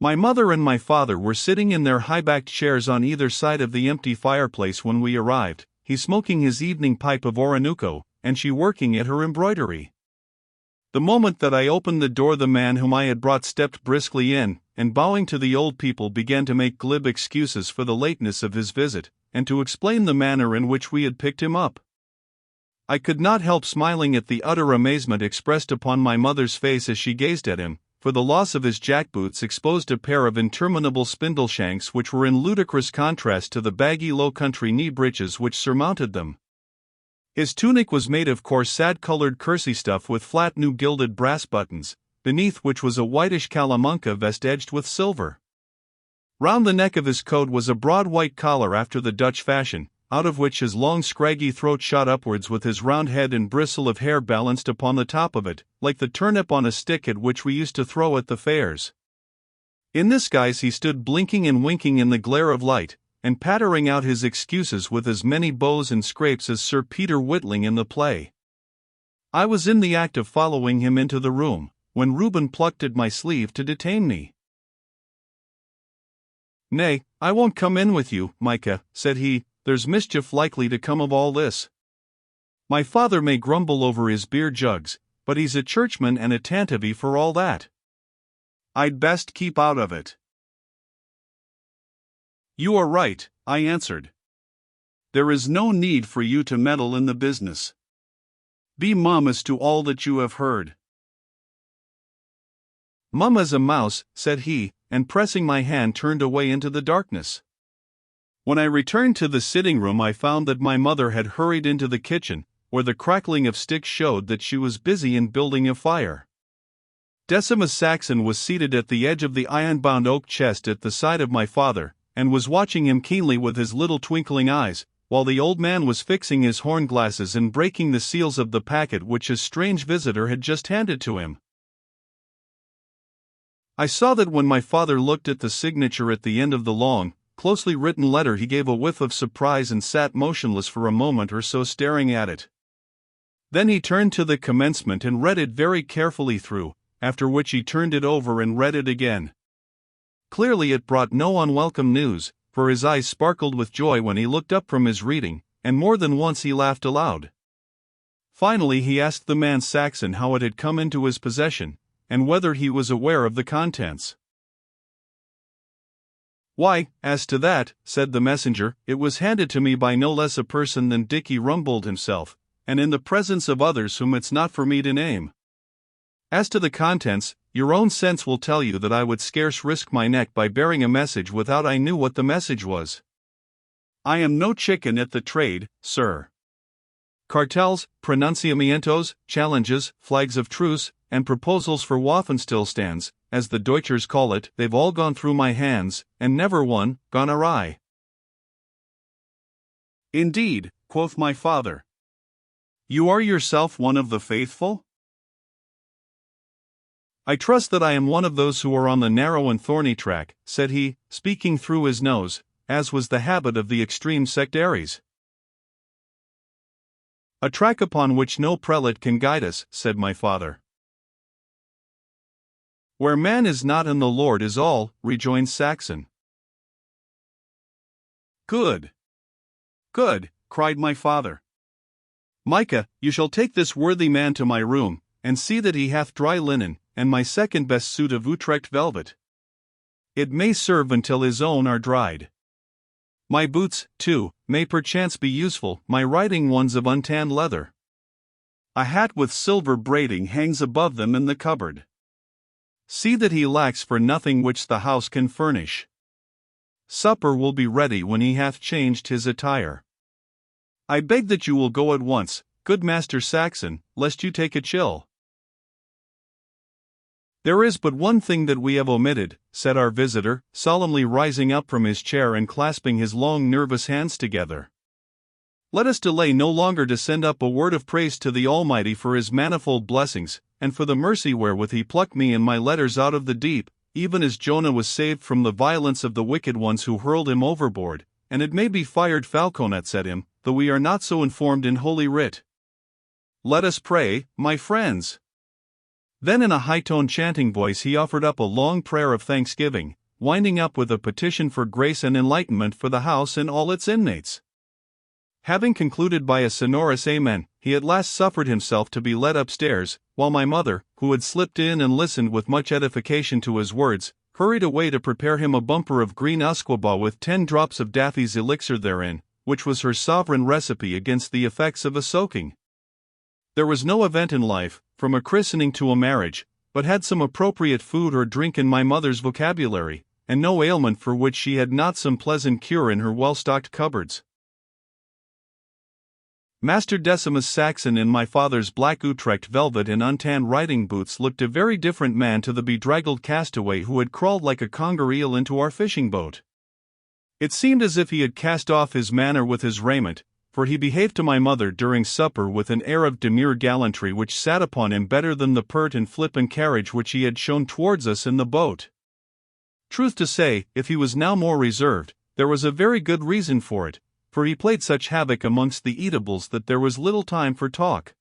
My mother and my father were sitting in their high-backed chairs on either side of the empty fireplace when we arrived, he smoking his evening pipe of Orinoco, and she working at her embroidery. The moment that I opened the door, the man whom I had brought stepped briskly in, and bowing to the old people began to make glib excuses for the lateness of his visit, and to explain the manner in which we had picked him up. I could not help smiling at the utter amazement expressed upon my mother's face as she gazed at him, for the loss of his jackboots exposed a pair of interminable spindle-shanks which were in ludicrous contrast to the baggy low-country knee breeches which surmounted them. His tunic was made of coarse sad-colored kersey stuff with flat new gilded brass buttons, beneath which was a whitish calamanca vest edged with silver. Round the neck of his coat was a broad white collar after the Dutch fashion, out of which his long scraggy throat shot upwards with his round head and bristle of hair balanced upon the top of it, like the turnip on a stick at which we used to throw at the fairs. In this guise he stood blinking and winking in the glare of light, and pattering out his excuses with as many bows and scrapes as Sir Peter Whitling in the play. I was in the act of following him into the room, when Reuben plucked at my sleeve to detain me. "Nay, I won't come in with you, Micah," said he, "there's mischief likely to come of all this. My father may grumble over his beer jugs, but he's a churchman and a Tantivy for all that. I'd best keep out of it." "You are right," I answered. "There is no need for you to meddle in the business. Be mum as to all that you have heard." "Mum as a mouse," said he, and pressing my hand turned away into the darkness. When I returned to the sitting room I found that my mother had hurried into the kitchen, where the crackling of sticks showed that she was busy in building a fire. Decimus Saxon was seated at the edge of the iron-bound oak chest at the side of my father, and was watching him keenly with his little twinkling eyes, while the old man was fixing his horn glasses and breaking the seals of the packet which his strange visitor had just handed to him. I saw that when my father looked at the signature at the end of the long, closely written letter he gave a whiff of surprise and sat motionless for a moment or so staring at it. Then he turned to the commencement and read it very carefully through, after which he turned it over and read it again. Clearly it brought no unwelcome news, for his eyes sparkled with joy when he looked up from his reading, and more than once he laughed aloud. Finally he asked the man Saxon how it had come into his possession, and whether he was aware of the contents. "Why, as to that," said the messenger, "it was handed to me by no less a person than Dicky Rumbold himself, and in the presence of others whom it's not for me to name. As to the contents, your own sense will tell you that I would scarce risk my neck by bearing a message without I knew what the message was. I am no chicken at the trade, sir. Cartels, pronunciamientos, challenges, flags of truce, and proposals for Waffenstillstands, as the Deutschers call it, they've all gone through my hands, and never one gone awry." "Indeed," quoth my father. "You are yourself one of the faithful?" "I trust that I am one of those who are on the narrow and thorny track," said he, speaking through his nose, as was the habit of the extreme sectaries. "A track upon which no prelate can guide us," said my father. "Where man is not and the Lord is all," rejoined Saxon. "Good! Good!" cried my father. "Micah, you shall take this worthy man to my room, and see that he hath dry linen, and my second best suit of Utrecht velvet. It may serve until his own are dried. My boots, too, may perchance be useful, my riding ones of untanned leather. A hat with silver braiding hangs above them in the cupboard. See that he lacks for nothing which the house can furnish. Supper will be ready when he hath changed his attire. I beg that you will go at once, good Master Saxon, lest you take a chill." "There is but one thing that we have omitted," said our visitor, solemnly rising up from his chair and clasping his long nervous hands together. "Let us delay no longer to send up a word of praise to the Almighty for his manifold blessings, and for the mercy wherewith he plucked me and my letters out of the deep, even as Jonah was saved from the violence of the wicked ones who hurled him overboard, and it may be fired falconets at him, though we are not so informed in Holy Writ. Let us pray, my friends." Then in a high-toned chanting voice he offered up a long prayer of thanksgiving, winding up with a petition for grace and enlightenment for the house and all its inmates. Having concluded by a sonorous amen, he at last suffered himself to be led upstairs, while my mother, who had slipped in and listened with much edification to his words, hurried away to prepare him a bumper of green usquebaugh with 10 drops of Daffy's elixir therein, which was her sovereign recipe against the effects of a soaking. There was no event in life, from a christening to a marriage, but had some appropriate food or drink in my mother's vocabulary, and no ailment for which she had not some pleasant cure in her well-stocked cupboards. Master Decimus Saxon in my father's black Utrecht velvet and untanned riding boots looked a very different man to the bedraggled castaway who had crawled like a conger eel into our fishing boat. It seemed as if he had cast off his manner with his raiment, for he behaved to my mother during supper with an air of demure gallantry which sat upon him better than the pert and flippant carriage which he had shown towards us in the boat. Truth to say, if he was now more reserved, there was a very good reason for it, for he played such havoc amongst the eatables that there was little time for talk.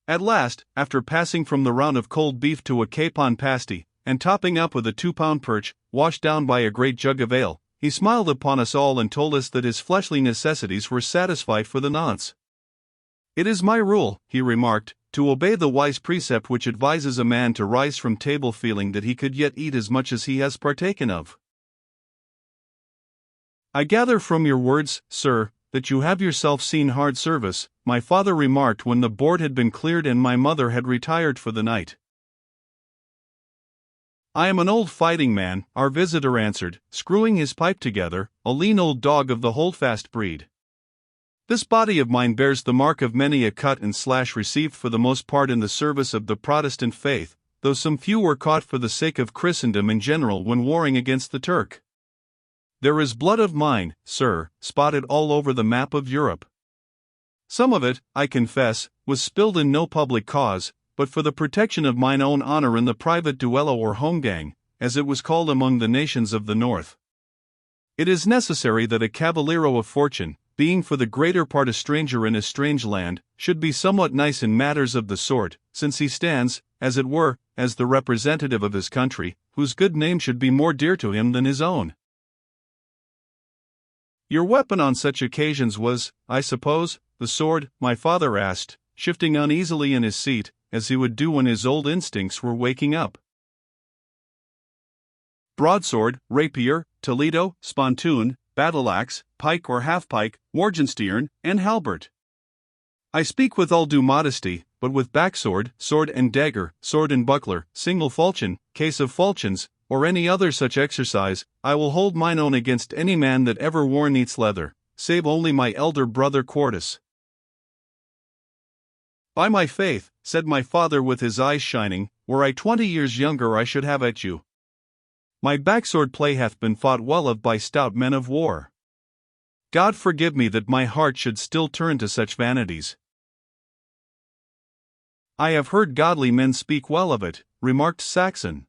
At last, after passing from the round of cold beef to a capon pasty, and topping up with a 2-pound perch, washed down by a great jug of ale, he smiled upon us all and told us that his fleshly necessities were satisfied for the nonce. "It is my rule," he remarked, "to obey the wise precept which advises a man to rise from table feeling that he could yet eat as much as he has partaken of. I gather from your words, sir, that you have yourself seen hard service," my father remarked when the board had been cleared and my mother had retired for the night. "I am an old fighting man," our visitor answered, screwing his pipe together, "a lean old dog of the holdfast breed. This body of mine bears the mark of many a cut and slash received for the most part in the service of the Protestant faith, though some few were caught for the sake of Christendom in general when warring against the Turk. There is blood of mine, sir, spotted all over the map of Europe. Some of it, I confess, was spilled in no public cause, but for the protection of mine own honor in the private duello or holmgang, as it was called among the nations of the north. It is necessary that a cavaliero of fortune, being for the greater part a stranger in a strange land, should be somewhat nice in matters of the sort, since he stands, as it were, as the representative of his country, whose good name should be more dear to him than his own. Your weapon on such occasions was, I suppose, the sword?" my father asked, shifting uneasily in his seat, as he would do when his old instincts were waking up. "Broadsword, rapier, toledo, spontoon, battle-axe, pike or half-pike, morgenstiern, and halbert. I speak with all due modesty, but with backsword, sword and dagger, sword and buckler, single falchion, case of falchions, or any other such exercise, I will hold mine own against any man that ever wore neat's leather, save only my elder brother Quartus." "By my faith," said my father with his eyes shining, "were I 20 years younger I should have at you. My backsword play hath been fought well of by stout men of war. God forgive me that my heart should still turn to such vanities." "I have heard godly men speak well of it," remarked Saxon.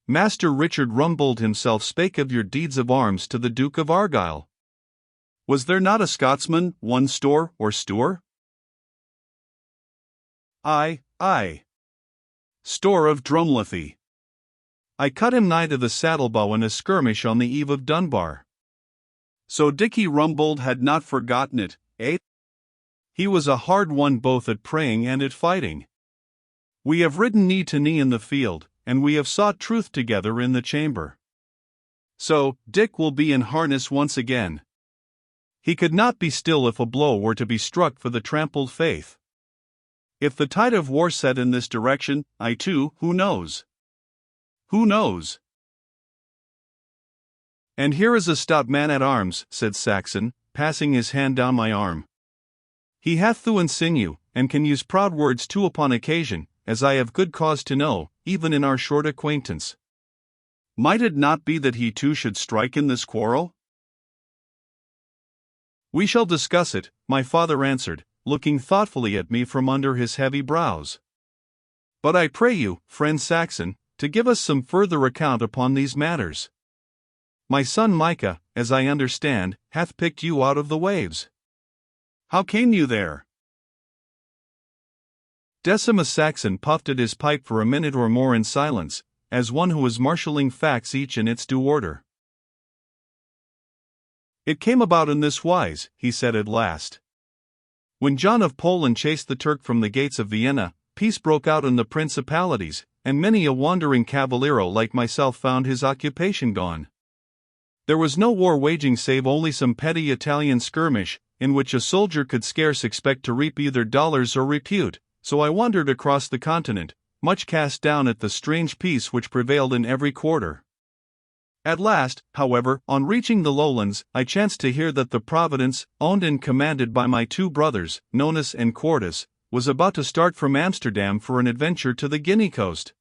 "Master Richard Rumbold himself spake of your deeds of arms to the Duke of Argyll. Was there not a Scotsman, one Store or Stour?" Aye. Store of Drumlothy. I cut him nigh to the saddlebow in a skirmish on the eve of Dunbar." So Dickie Rumbold had not forgotten it, eh? He was a hard one both at praying and at fighting. We have ridden knee to knee in the field, and we have sought truth together in the chamber. So, Dick will be in harness once again. He could not be still if a blow were to be struck for the trampled faith. If the tide of war set in this direction, I too, who knows? Who knows? "And here is a stout man-at-arms," said Saxon, passing his hand down my arm. "He hath thew and sinew, and can use proud words too upon occasion, as I have good cause to know, even in our short acquaintance. Might it not be that he too should strike in this quarrel?" "We shall discuss it," my father answered, looking thoughtfully at me from under his heavy brows. "But I pray you, friend Saxon, to give us some further account upon these matters. My son Micah, as I understand, hath picked you out of the waves. How came you there?" Decimus Saxon puffed at his pipe for a minute or more in silence, as one who was marshalling facts each in its due order. "It came about in this wise," he said at last. "When John of Poland chased the Turk from the gates of Vienna, peace broke out in the principalities, and many a wandering cavaliero like myself found his occupation gone. There was no war waging save only some petty Italian skirmish, in which a soldier could scarce expect to reap either dollars or repute, so I wandered across the continent, much cast down at the strange peace which prevailed in every quarter. At last, however, on reaching the lowlands, I chanced to hear that the Providence, owned and commanded by my two brothers, Nonus and Quartus, was about to start from Amsterdam for an adventure to the Guinea coast.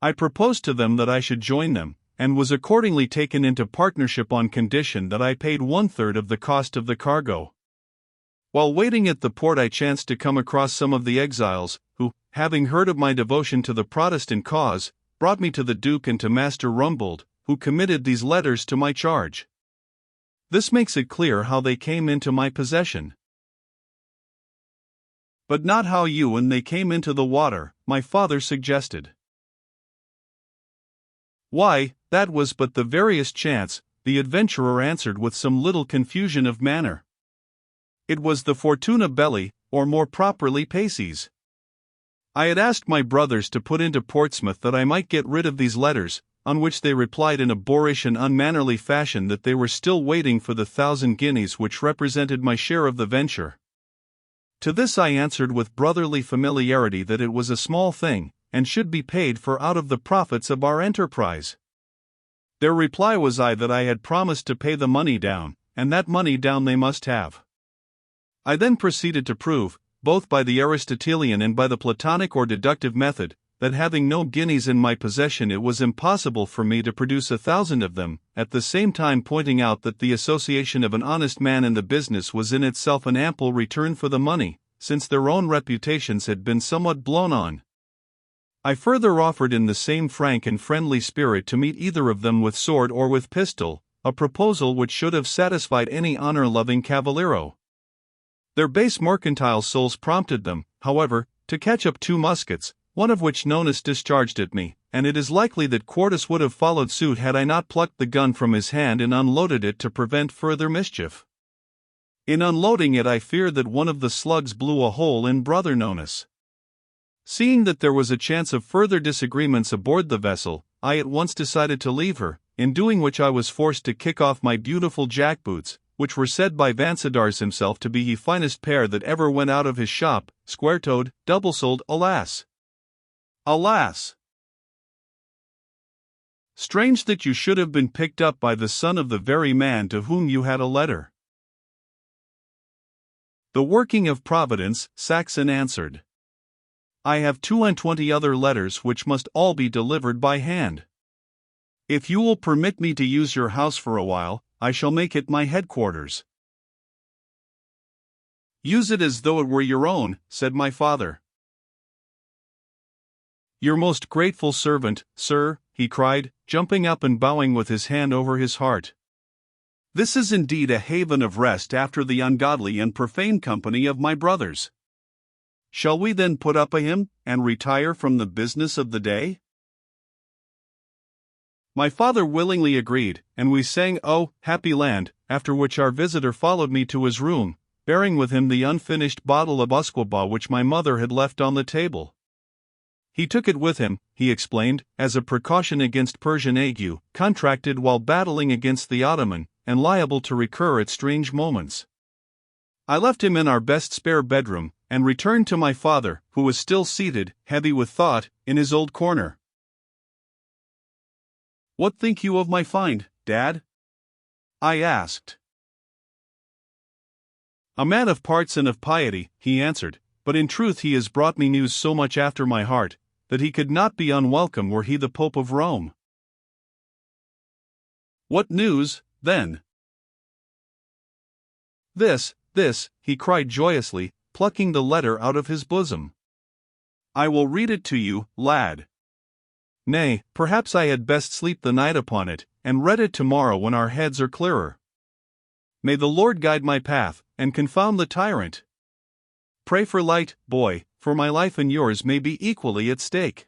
I proposed to them that I should join them, and was accordingly taken into partnership on condition that I paid 1/3 of the cost of the cargo. While waiting at the port I chanced to come across some of the exiles, who, having heard of my devotion to the Protestant cause, brought me to the Duke and to Master Rumbold, who committed these letters to my charge. This makes it clear how they came into my possession. But not how you and they came into the water, my father suggested. Why, that was but the veriest chance, the adventurer answered with some little confusion of manner. It was the Fortuna Belli, or more properly Paces. I had asked my brothers to put into Portsmouth that I might get rid of these letters, on which they replied in a boorish and unmannerly fashion that they were still waiting for the 1,000 guineas which represented my share of the venture. To this I answered with brotherly familiarity that it was a small thing, and should be paid for out of the profits of our enterprise. Their reply was that I had promised to pay the money down, and that money down they must have. I then proceeded to prove, both by the Aristotelian and by the Platonic or deductive method, that having no guineas in my possession it was impossible for me to produce 1,000 of them, at the same time pointing out that the association of an honest man in the business was in itself an ample return for the money, since their own reputations had been somewhat blown on. I further offered in the same frank and friendly spirit to meet either of them with sword or with pistol, a proposal which should have satisfied any honor-loving cavaliero. Their base mercantile souls prompted them, however, to catch up 2 muskets, one of which Nonus discharged at me, and it is likely that Quartus would have followed suit had I not plucked the gun from his hand and unloaded it to prevent further mischief. In unloading it I fear that one of the slugs blew a hole in brother Nonus. Seeing that there was a chance of further disagreements aboard the vessel, I at once decided to leave her, in doing which I was forced to kick off my beautiful jackboots, which were said by Vansidars himself to be the finest pair that ever went out of his shop, square-toed, double-soled, alas! Alas! Strange that you should have been picked up by the son of the very man to whom you had a letter. The working of Providence, Saxon answered. I have 22 other letters which must all be delivered by hand. If you will permit me to use your house for a while, I shall make it my headquarters. Use it as though it were your own, said my father. Your most grateful servant, sir, he cried, jumping up and bowing with his hand over his heart. This is indeed a haven of rest after the ungodly and profane company of my brothers. Shall we then put up a hymn, and retire from the business of the day? My father willingly agreed, and we sang "Oh, Happy Land," after which our visitor followed me to his room, bearing with him the unfinished bottle of usquebaugh which my mother had left on the table. He took it with him, he explained, as a precaution against Persian ague, contracted while battling against the Ottoman, and liable to recur at strange moments. I left him in our best spare bedroom, and returned to my father, who was still seated, heavy with thought, in his old corner. What think you of my find, Dad? I asked. A man of parts and of piety, he answered, but in truth he has brought me news so much after my heart, that he could not be unwelcome were he the Pope of Rome. What news, then? This, he cried joyously, plucking the letter out of his bosom. I will read it to you, lad. Nay, perhaps I had best sleep the night upon it, and read it tomorrow when our heads are clearer. May the Lord guide my path, and confound the tyrant. Pray for light, boy, for my life and yours may be equally at stake.